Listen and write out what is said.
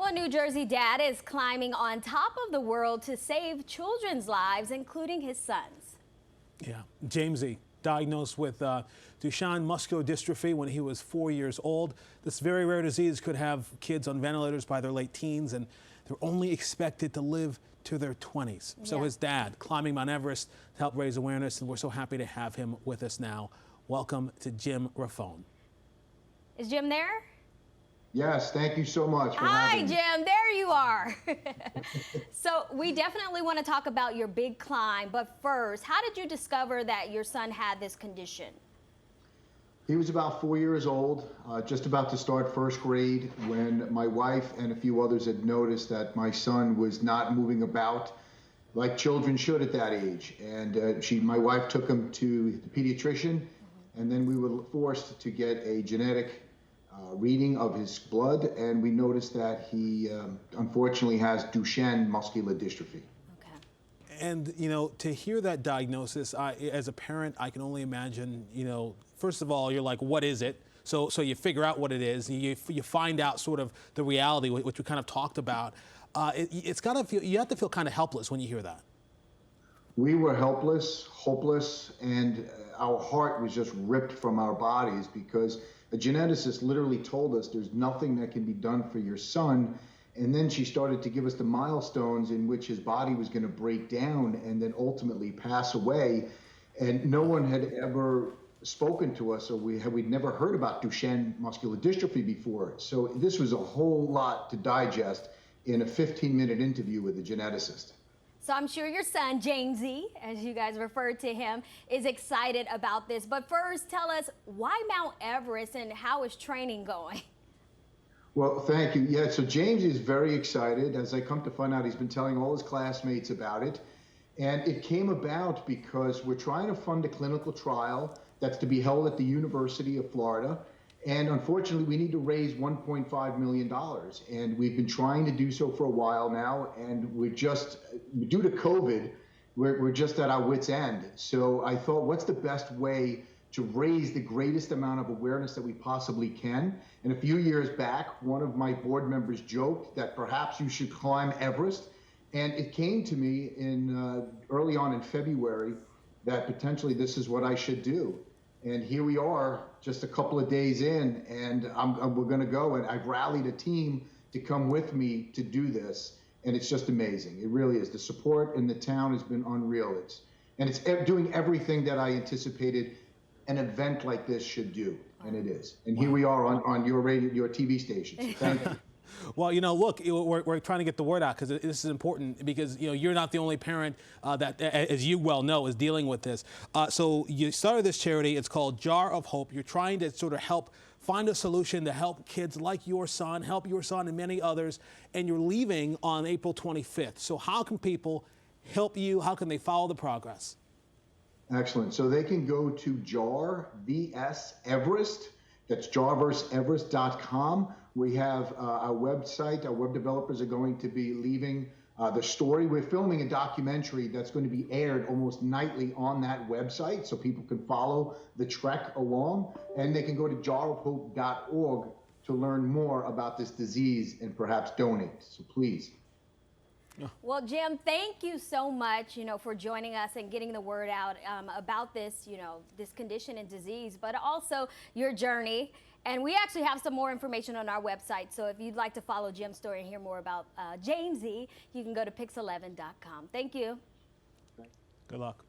Well, a New Jersey dad is climbing on top of the world to save children's lives, including his son's. Yeah, Jamesy, diagnosed with Duchenne muscular dystrophy when he was 4 years old. This very rare disease could have kids on ventilators by their late teens, and they're only expected to live to their 20s. So his dad climbing Mount Everest to help raise awareness, and we're so happy to have him with us now. Welcome to Jim Raffone. Is Jim there? Yes, thank you so much for having me. Hi, Jim. There you are. So we definitely want to talk about your big climb, but first, how did you discover that your son had this condition? He was about 4 years old, just about to start first grade, when my wife and a few others had noticed that my son was not moving about like children should at that age. And my wife took him to the pediatrician, and then we were forced to get a genetic reading of his blood, and we noticed that he unfortunately has Duchenne muscular dystrophy. And, you know, to hear that diagnosis, as a parent, I can only imagine, you know, first of all, you're like, what is it? So you figure out what it is, and you find out sort of the reality, which we kind of talked about. It's got to feel, you have to feel kind of helpless when you hear that. We were helpless, hopeless, and our heart was just ripped from our bodies because a geneticist literally told us there's nothing that can be done for your son. And then she started to give us the milestones in which his body was going to break down and then ultimately pass away. And no one had ever spoken to us, or we'd never heard about Duchenne muscular dystrophy before. So this was a whole lot to digest in a 15-minute interview with a geneticist. So I'm sure your son, Jamesy, as you guys referred to him, is excited about this. But first, tell us, why Mount Everest and how is training going? Well, thank you. Yeah, so James is very excited. As I come to find out, he's been telling all his classmates about it. And it came about because we're trying to fund a clinical trial that's to be held at the University of Florida. And unfortunately, we need to raise $1.5 million. And we've been trying to do so for a while now. And we're just, due to COVID, we're just at our wits' end. So I thought, what's the best way to raise the greatest amount of awareness that we possibly can? And a few years back, one of my board members joked that perhaps you should climb Everest. And it came to me early on in February that potentially this is what I should do. And here we are, just a couple of days in, and we're going to go. And I've rallied a team to come with me to do this, and it's just amazing. It really is. The support in the town has been unreal. It's doing everything that I anticipated an event like this should do, and it is. And here we are on your radio, your TV station. So thank you. Well, you know, look, we're trying to get the word out because this is important because, you know, you're not the only parent that, as you well know, is dealing with this. So you started this charity. It's called Jar of Hope. You're trying to sort of help find a solution to help kids like your son, help your son and many others. And you're leaving on April 25th. So how can people help you? How can they follow the progress? Excellent. So they can go to Jar vs Everest. That's jarverseverest.com. We have our website. Our web developers are going to be leaving the story. We're filming a documentary that's going to be aired almost nightly on that website, so people can follow the trek along. And they can go to jarofhope.org to learn more about this disease and perhaps donate. So please. Well, Jim, thank you so much, for joining us and getting the word out about this, this condition and disease, but also your journey. And we actually have some more information on our website. So if you'd like to follow Jim's story and hear more about Jamesy, you can go to pix11.com. Thank you. Good luck.